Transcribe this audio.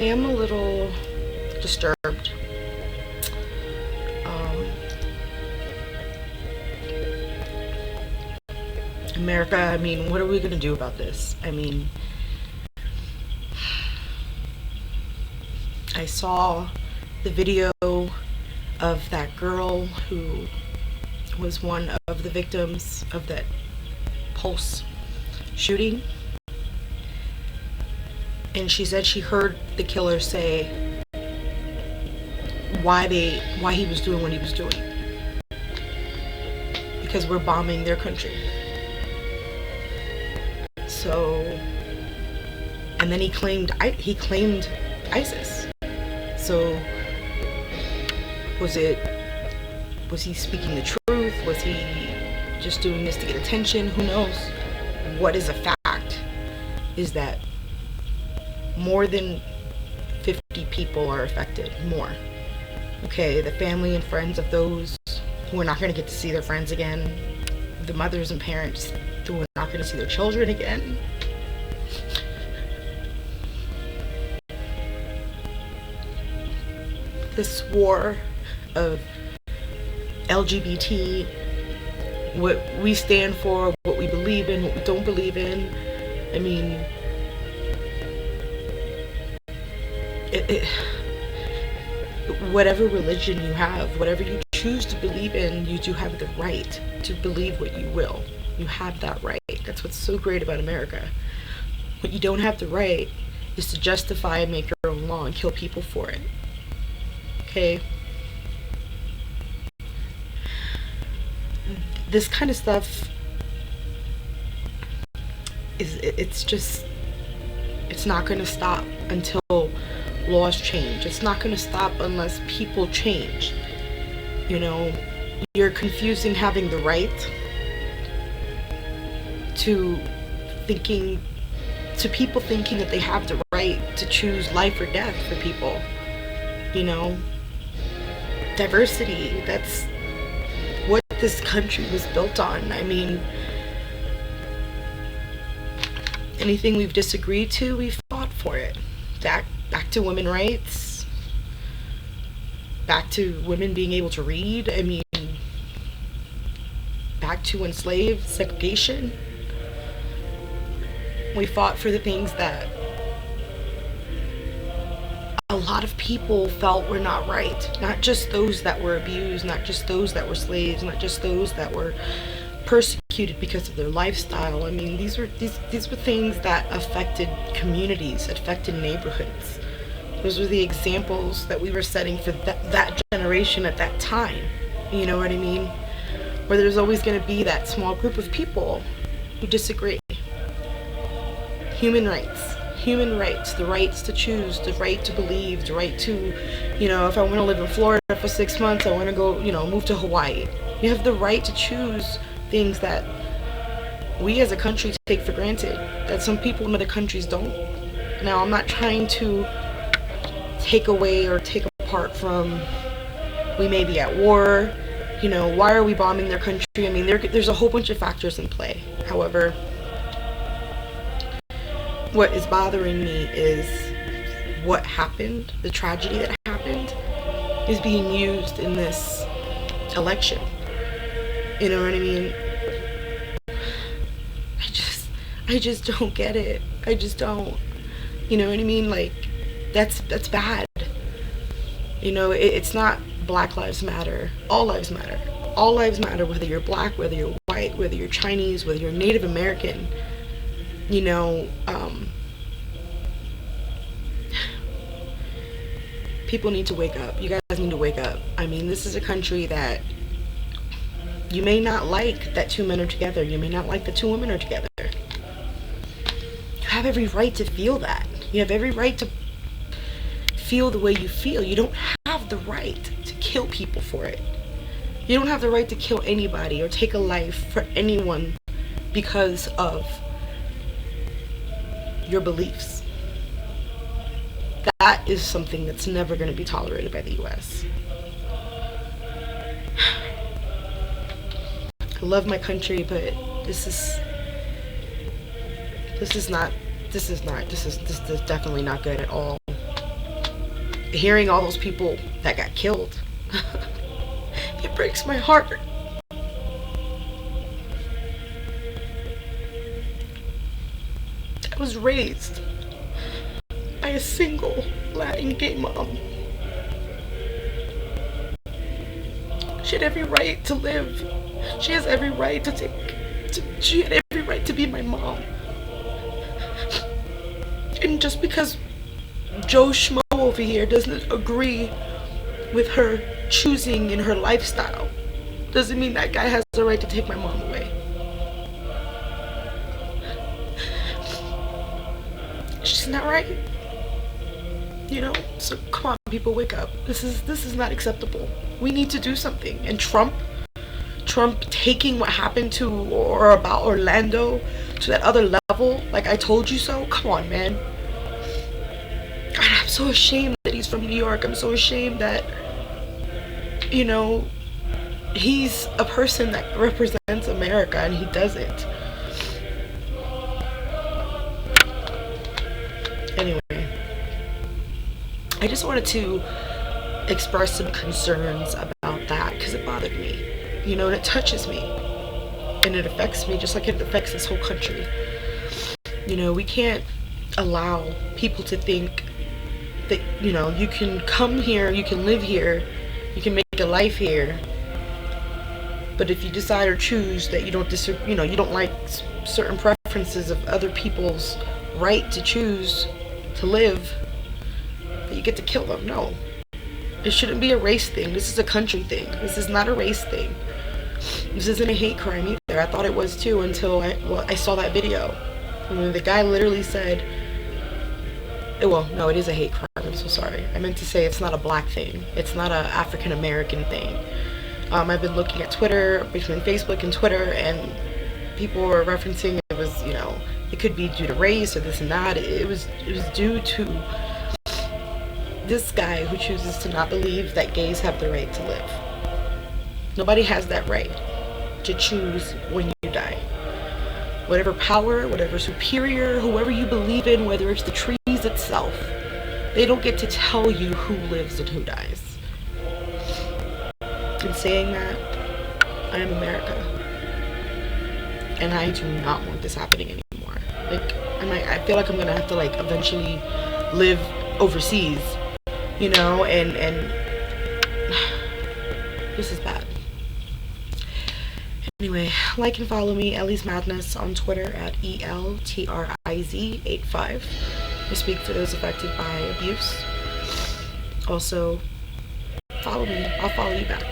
am a little disturbed. America, I mean, what are we gonna do about this? I mean, I saw the video of that girl who was one of the victims of that Pulse shooting, and she said she heard the killer say why he was doing what he was doing, because we're bombing their country. So, and then he claimed ISIS. So was he speaking the truth? Was he just doing this to get attention? Who knows? What is a fact is that more than 50 people are affected. More. Okay, the family and friends of those who are not going to get to see their friends again, the mothers and parents who are not going to see their children again. This war of LGBT, what we stand for, what we believe in, what we don't believe in. I mean, whatever religion you have, whatever you choose to believe in, you do have the right to believe what you will. You have that right. That's what's so great about America. What you don't have the right is to justify and make your own law and kill people for it. Okay? This kind of stuff it's not going to stop until laws change. It's not going to stop unless people change. You know, you're confusing having the right to people thinking that they have the right to choose life or death for people. You know, diversity, that's what this country was built on. I mean, anything we've disagreed to, we've fought for it. Back to women's rights, back to women being able to read. I mean, back to enslaved segregation. We fought for the things that a lot of people felt were not right. Not just those that were abused, not just those that were slaves, not just those that were persecuted because of their lifestyle. I mean, these were things that affected communities, affected neighborhoods. Those were the examples that we were setting for that generation at that time. You know what I mean? Where there's always going to be that small group of people who disagree. Human rights, the rights to choose, the right to believe, the right to, you know, if I want to live in Florida for 6 months, I want to go, you know, move to Hawaii. You have the right to choose things that we as a country take for granted, that some people in other countries don't. Now, I'm not trying to take away or take apart from, we may be at war, you know, why are we bombing their country? I mean, there's a whole bunch of factors in play. However, what is bothering me is what happened, the tragedy that happened, is being used in this election. You know what I mean? I just don't get it. I just don't. You know what I mean? Like, that's bad. You know, it's not Black Lives Matter. All lives matter. All lives matter, whether you're black, whether you're white, whether you're Chinese, whether you're Native American. You know, people need to wake up. You guys need to wake up. I mean, this is a country that you may not like that 2 men are together. You may not like that 2 women are together. You have every right to feel that. You have every right to feel the way you feel. You don't have the right to kill people for it. You don't have the right to kill anybody or take a life for anyone because of your beliefs. That is something that's never going to be tolerated by the U.S. I love my country, but this is definitely not good at all. hearing all those people that got killed, it breaks my heart. I was raised by a single Latin gay mom. She had every right to live. She has every right she had every right to be my mom. And just because Joe Schmo over here doesn't agree with her choosing in her lifestyle, doesn't mean that guy has the right to take my mom away. It's just not right. You know? So come on, people, wake up. This is not acceptable. We need to do something. And Trump taking what happened to or about Orlando to that other level, like I told you so. Come on, man. God, I'm so ashamed that he's from New York. I'm so ashamed that, you know, he's a person that represents America and he doesn't. Anyway, I just wanted to express some concerns about that because it bothered me, you know, and it touches me and it affects me just like it affects this whole country. You know, we can't allow people to think that, you know, you can come here, you can live here, you can make a life here, but if you decide or choose that you don't you know, you don't like certain preferences of other people's right to choose to live, that you get to kill them. No. It shouldn't be a race thing. This is a country thing. This is not a race thing. This isn't a hate crime either. I thought it was too until I saw that video. And the guy literally said, well, no, it is a hate crime. I'm so sorry. I meant to say it's not a black thing. It's not a African American thing. I've been looking at Twitter, between Facebook and Twitter, and people were referencing it was, you know, it could be due to race or this and that. It was due to this guy who chooses to not believe that gays have the right to live. Nobody has that right to choose when you die. Whatever power, whatever superior, whoever you believe in, whether it's the trees itself, they don't get to tell you who lives and who dies. In saying that, I am America. And I do not want this happening anymore. Like, I feel like I'm gonna have to, like, eventually live overseas, you know, and this is bad. Anyway, like and follow me, ElliezMadness, on Twitter at ELTRIZ85. I speak for those affected by abuse. Also, follow me. I'll follow you back.